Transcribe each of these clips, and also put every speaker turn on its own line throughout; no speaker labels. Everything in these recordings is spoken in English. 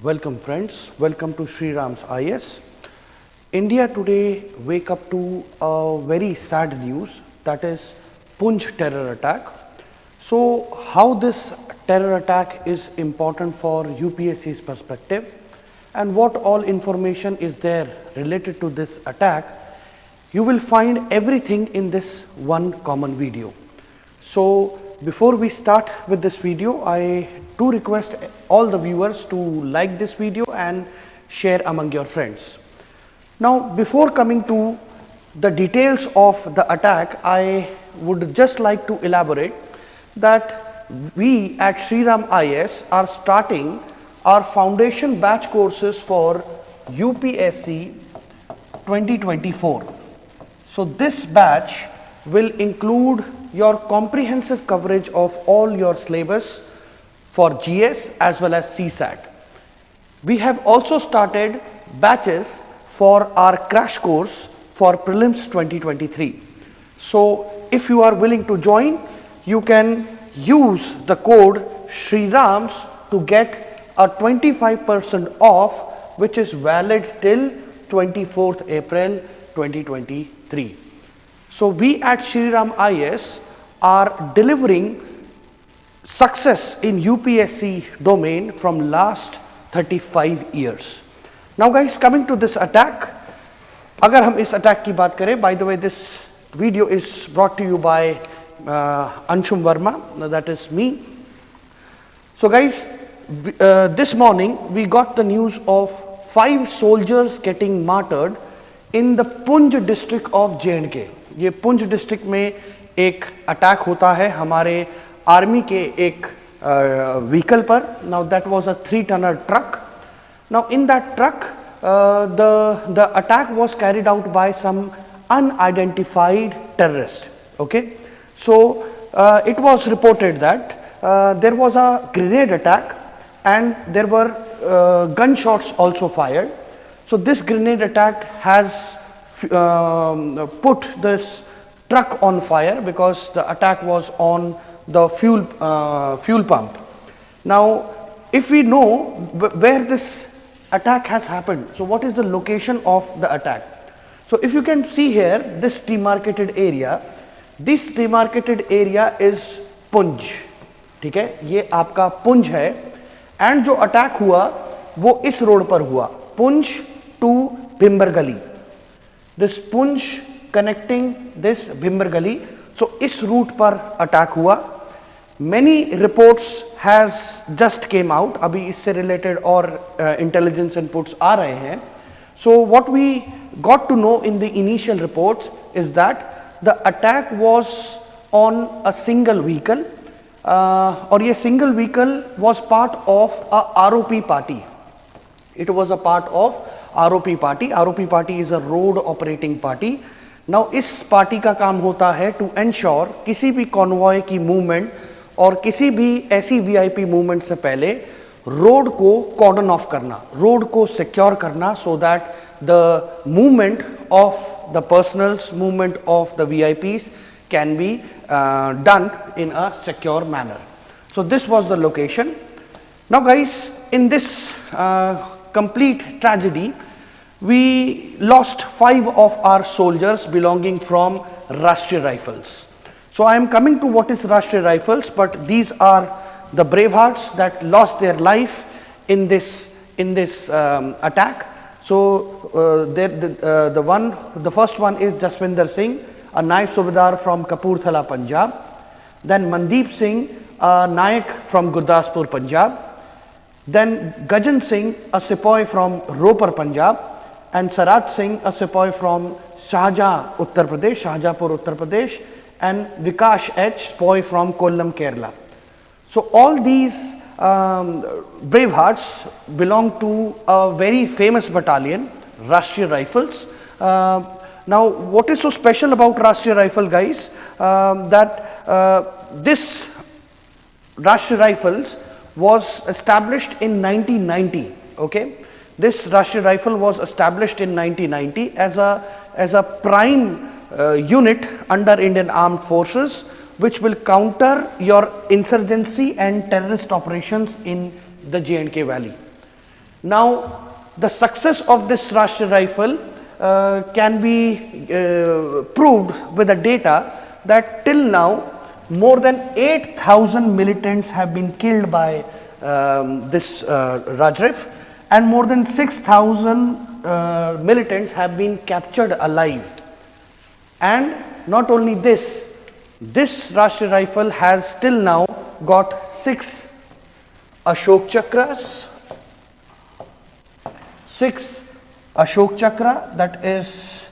Welcome friends, welcome to Sri Ram's IS. India today wake up to a very sad news, that is Poonch terror attack. So how this terror attack is important for UPSC's perspective and what all information is there related to this attack, you will find everything in this one common video. So before we start with this video, I do request all the viewers to like this video and share among your friends. Now before coming to the details of the attack, I would just like to elaborate that we at Sri Ram IS are starting our foundation batch courses for UPSC 2024. So this batch will include your comprehensive coverage of all your syllabus for GS as well as CSAT. We have also started batches for our crash course for prelims 2023. So if you are willing to join, you can use the code SRIRAMS to get a 25% off, which is valid till 24th April 2023. So we at Sri Ram IS are delivering success in UPSC domain from last 35 years. Now guys, coming to this attack, अगर हम इस attack की बात करें, by the way this video is brought to you by Anshum Verma, that is me. So guys, this morning we got the news of 5 soldiers getting martyred in the Poonch district of J&K. ये Poonch district में एक attack होता है हमारे army के एक vehicle पर. Now that was a three tonner truck. Now in that truck the attack was carried out by some unidentified terrorist. Okay, so it was reported that there was a grenade attack and there were gunshots also fired. So this grenade attack has put this truck on fire because the attack was on the fuel pump. Now if we know where this attack has happened, so what is the location of the attack? So if you can see here, this demarcated area is Poonch. ठीक है, ये आपका पुंछ है and जो attack हुआ वो इस road पर हुआ, पुंछ टू भिम्बर गली. This Poonch connecting this Bhimber Gali. So इस रूट पर अटैक हुआ. Many reports has just came out. अभी इससे related और intelligence inputs आ रहे हैं. So what we got to know in the initial reports is that the attack was on a single vehicle. और ये single vehicle was part of a ROP party. It was a part of ROP party. ROP party is a road operating party. Now इस party का काम होता है to ensure किसी भी convoy की मूवमेंट और किसी भी ऐसी VIP मूवमेंट से पहले रोड को कॉर्डन ऑफ करना, रोड को सिक्योर करना, so that the movement of the personals, movement of the VIPs can be done in a secure manner. So this was the location. Now guys, in this complete tragedy, we lost 5 of our soldiers belonging from Rashtriya Rifles. So I am coming to what is Rashtriya Rifles, but these are the bravehearts that lost their life in this attack. So the first one is Jaswinder Singh, a Naib Subedar from Kapurthala, Punjab. Then Mandeep Singh, a Naik from Gurdaspur, Punjab. Then Gajan Singh, a Sepoy from Ropar, Punjab, and Saraj Singh, a Sepoy from Shahjapur, Uttar Pradesh, and Vikash H, Sepoy from Kollam, Kerala. So all these bravehearts belong to a very famous battalion, Rashtriya Rifles. Now what is so special about Rashtriya Rifle, guys, that this Rashtriya Rifles was established in 1990. Okay, this Rashtriya Rifle was established in 1990 as a prime unit under Indian Armed Forces, which will counter your insurgency and terrorist operations in the J&K Valley. Now, the success of this Rashtriya Rifle can be proved with the data that till now more than 8,000 militants have been killed by this Rajrif, and more than 6,000 militants have been captured alive. And not only this, this Rashtriya Rifle has till now got 6 Ashok Chakras, 6 Ashok Chakra, that is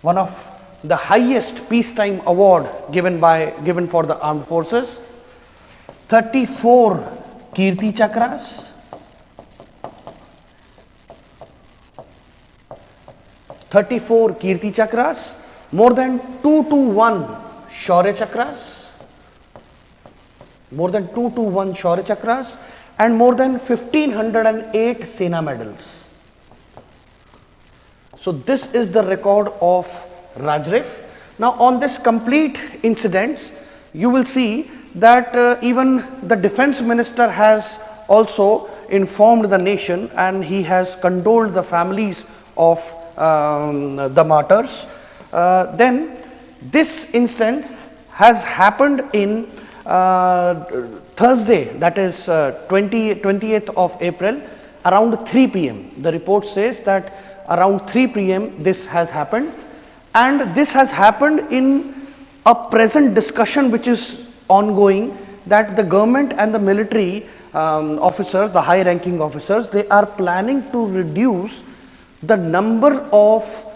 one of the highest peacetime award given for the armed forces, 34 Kirti Chakras, 34 Kirti Chakras, more than 2 to 1 Shaurya Chakras, more than 2 to 1 Shaurya Chakras, and more than 1508 Sena medals. So this is the record of Rajrif. Now on this complete incidents, you will see that even the defense minister has also informed the nation, and he has condoled the families of the martyrs. Then this incident has happened in Thursday, that is 28th of April, around 3 p.m. The report says that around 3 p.m. this has happened, and this has happened in a present discussion which is ongoing, that the government and the military officers, the high ranking officers, they are planning to reduce the number of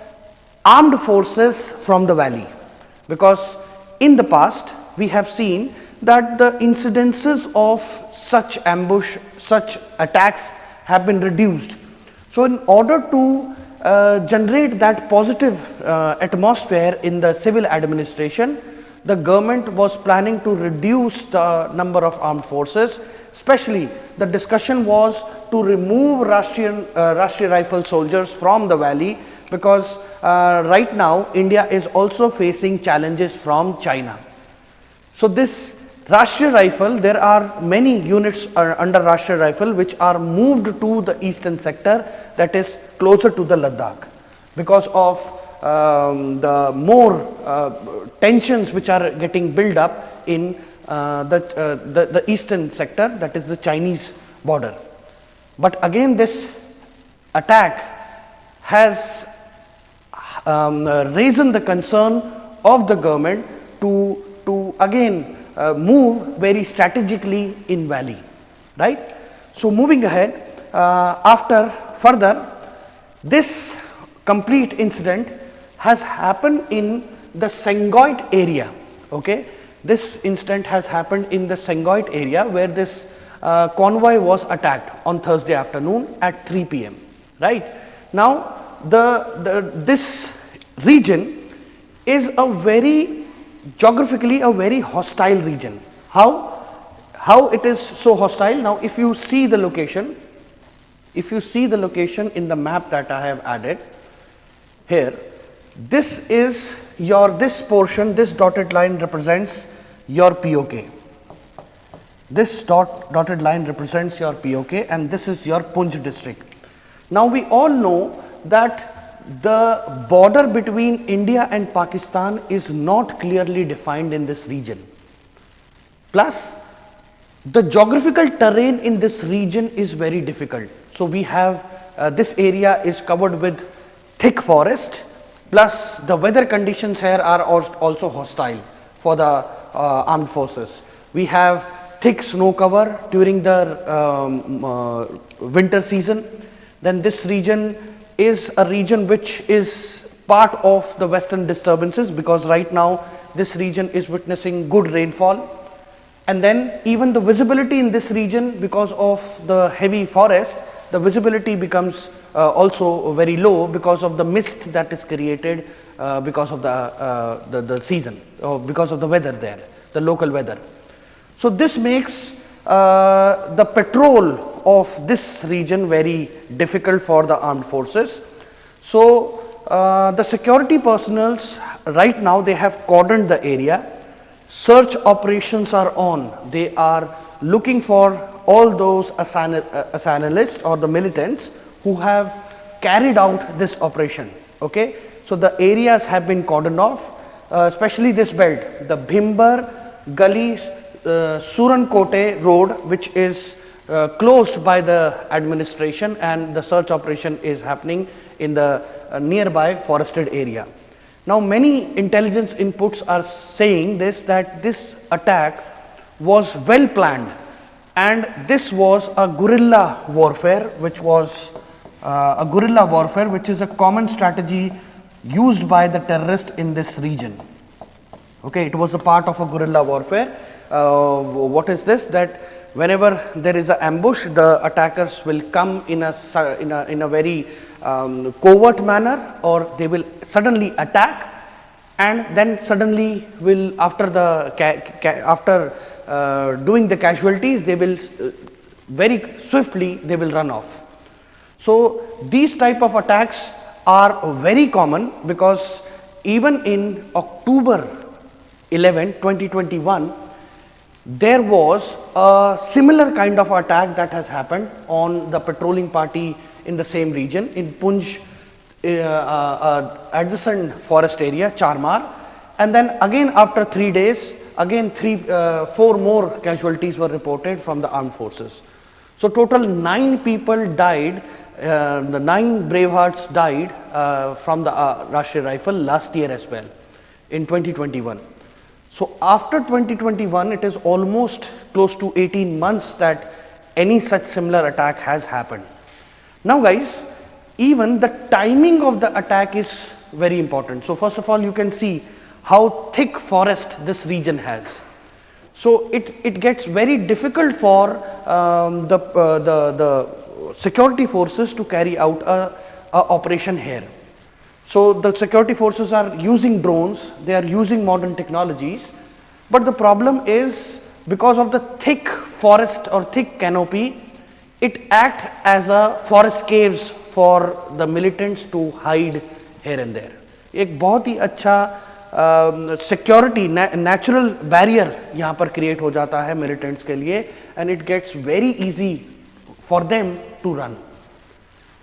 armed forces from the valley, because in the past we have seen that the incidences of such ambush, such attacks have been reduced. So in order to generate that positive atmosphere in the civil administration, the government was planning to reduce the number of armed forces. Especially the discussion was to remove Rashtriya Rifle soldiers from the valley, because right now India is also facing challenges from China. So this Rashtriya Rifle, there are many units under Rashtriya Rifle which are moved to the eastern sector, that is closer to the Ladakh, because of the more tensions which are getting built up in the eastern sector, that is the Chinese border. But again, this attack has raised the concern of the government to again move very strategically in valley, right? So moving ahead, after further, this complete incident has happened in the Sengoit area. Okay, this incident has happened in the Sengoit area, where this convoy was attacked on Thursday afternoon at 3 p.m. Right now, this region is a very geographically a very hostile region. How it is so hostile? Now, if you see the location, in the map that I have added here, this is this portion, this dotted line represents your POK. This dotted line represents your POK, and this is your Poonch district. Now we all know that the border between India and Pakistan is not clearly defined in this region. Plus, the geographical terrain in this region is very difficult. So we have this area is covered with thick forest, plus the weather conditions here are also hostile for the armed forces. We have thick snow cover during the winter season. Then this region is a region which is part of the western disturbances, because right now this region is witnessing good rainfall. And then even the visibility in this region, because of the heavy forest, the visibility becomes also very low because of the mist that is created because of the season, or because of the weather there, the local weather. So this makes the patrol of this region very difficult for the armed forces. So the security personnel right now, they have cordoned the area. Search operations are on. They are looking for all those assailants or the militants who have carried out this operation. Okay, so the areas have been cordoned off, especially this belt, the Bhimbar Gali Surankote road, which is closed by the administration, and the search operation is happening in the nearby forested area. Now, many intelligence inputs are saying this, that this attack was well planned, and this was a guerrilla warfare, which was which is a common strategy used by the terrorists in this region. Okay, it was a part of a guerrilla warfare. What is this? That whenever there is an ambush, the attackers will come in a very covert manner, or they will suddenly attack, and then suddenly will, after doing the casualties, they will very swiftly they will run off. So these type of attacks are very common, because even in October 11, 2021, there was a similar kind of attack that has happened on the patrolling party in the same region, in Punj, adjacent forest area, Charmar, and then again after 3 days, again 4 more casualties were reported from the armed forces. So total 9 people died, the 9 brave hearts died from the Rashtriya Rifle last year as well, in 2021. So after 2021, it is almost close to 18 months that any such similar attack has happened. Now guys, even the timing of the attack is very important. So first of all, you can see how thick forest this region has. So it gets very difficult for the security forces to carry out a operation here. So the security forces are using drones, they are using modern technologies, but the problem is, because of the thick forest or thick canopy, it acts as a forest caves for the militants to hide here and there. एक बहुत ही अच्छा security natural barrier यहाँ पर create हो जाता है militants के लिए, and it gets very easy for them to run.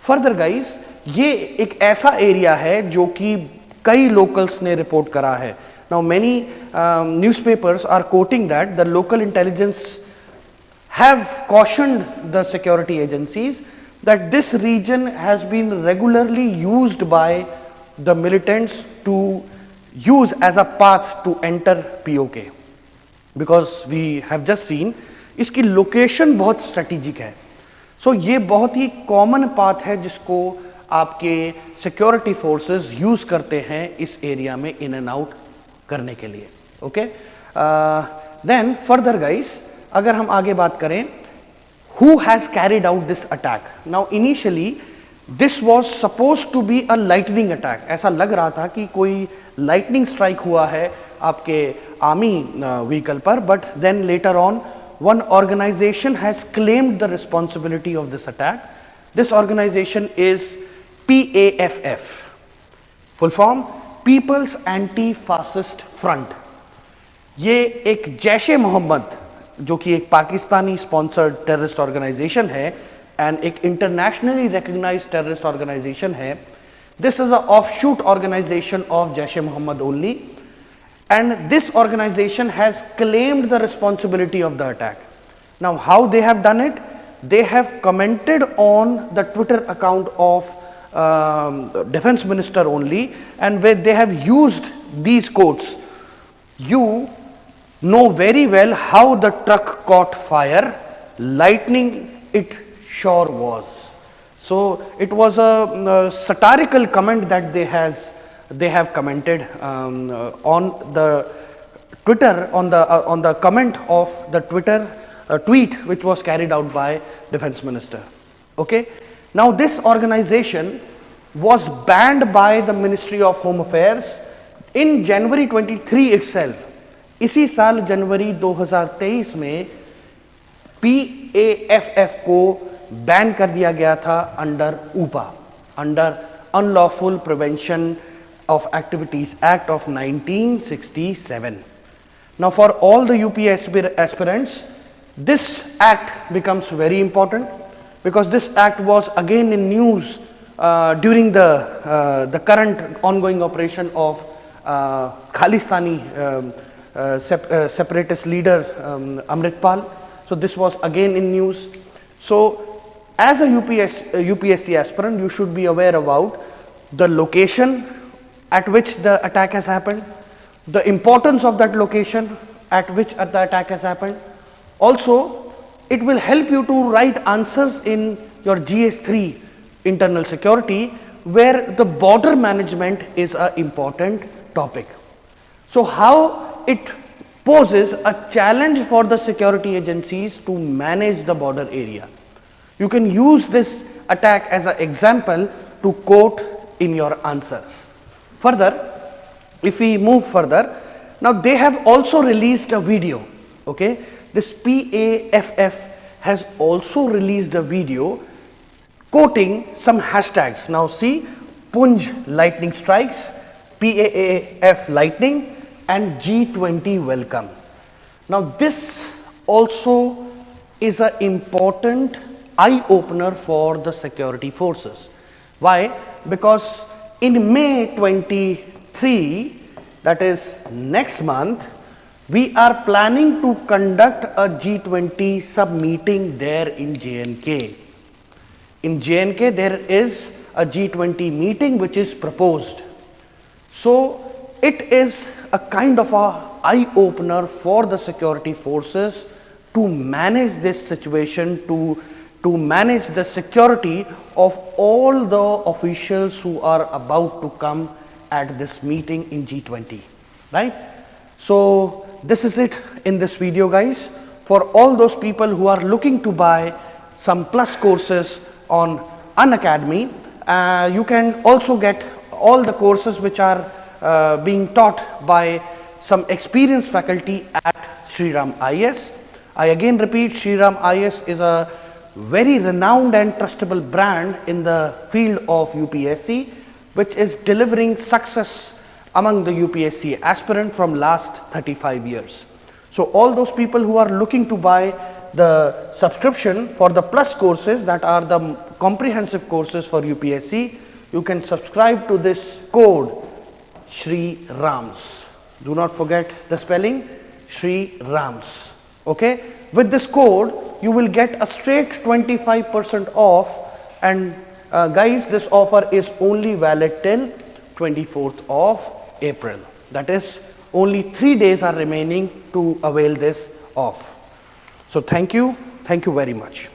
Further guys, ये एक ऐसा एरिया है जो कि कई locals ने रिपोर्ट करा है. Now many newspapers are quoting that the local intelligence have cautioned the security agencies that this region has been regularly used by the militants to use as a path to enter POK, because we have just seen इसकी location बहुत strategic है. So ये बहुत ही common path है जिसको आपके security forces use करते हैं इस एरिया में इन एंड आउट करने के लिए. ओके, देन फर्दर गाइस, अगर हम आगे बात करें, who has carried out this attack. Now initially this was suppose to be a lightning attack. ऐसा लग रहा था कि कोई लाइटनिंग स्ट्राइक हुआ है आपके आर्मी व्हीकल पर, but then later on one organization has claimed the responsibility of this attack. This organization is PAFF, full form People's Anti-Fascist Front. ये एक जैश-ए मोहम्मद, जो कि एक पाकिस्तानी स्पॉन्सर्ड टेररिस्ट ऑर्गेनाइजेशन है एंड एक इंटरनेशनली रिकॉग्नाइज्ड टेररिस्ट ऑर्गेनाइजेशन है. This is a offshoot organisation of Jaish-e-Mohammed only. And this organization has claimed the responsibility of the attack. Now how they have done it? They have commented on the Twitter account of defense minister only, and where they have used these quotes. You know very well how the truck caught fire, lightning it sure was. So it was a satirical comment that they have commented on the Twitter, on the comment of the Twitter tweet which was carried out by defense minister. Okay, now this organization was banned by the Ministry of Home Affairs in January 23 itself. इसी साल जनवरी 2023 में PAFF को ban कर दिया गया था under UPA, under unlawful prevention of Activities Act of 1967. Now for all the UP aspirants, this act becomes very important. because this act was again in news during the current ongoing operation of Khalistani separatist leader Amritpal. So this was again in news. So as a UPSC aspirant, you should be aware about the location at which the attack has happened, the importance of that location at which the attack has happened. Also, it will help you to write answers in your GS3 internal security, where the border management is an important topic. So how it poses a challenge for the security agencies to manage the border area. You can use this attack as an example to quote in your answers. Further, if we move further, now they have also released a video, okay. This PAFF has also released a video quoting some hashtags. Now see, Punj lightning strikes, PAAF lightning, and G20 welcome. Now this also is an important eye opener for the security forces. Why? Because in May 23, that is next month, we are planning to conduct a G20 sub-meeting there in JNK. In JNK, there is a G20 meeting which is proposed. So it is a kind of a eye-opener for the security forces to manage this situation, to manage the security of all the officials who are about to come at this meeting in G20, right? So this is it in this video, guys. For all those people who are looking to buy some plus courses on Unacademy, you can also get all the courses which are being taught by some experienced faculty at Shriram IS. I again repeat, Shriram IS is a very renowned and trustable brand in the field of UPSC, which is delivering success among the UPSC aspirant from last 35 years. So all those people who are looking to buy the subscription for the plus courses, that are the comprehensive courses for UPSC, you can subscribe to this code Shri Rams. Do not forget the spelling, Shri Rams. Okay, with this code you will get a straight 25% off, and guys, this offer is only valid till 24th of April. That is, only 3 days are remaining to avail this off. So thank you very much.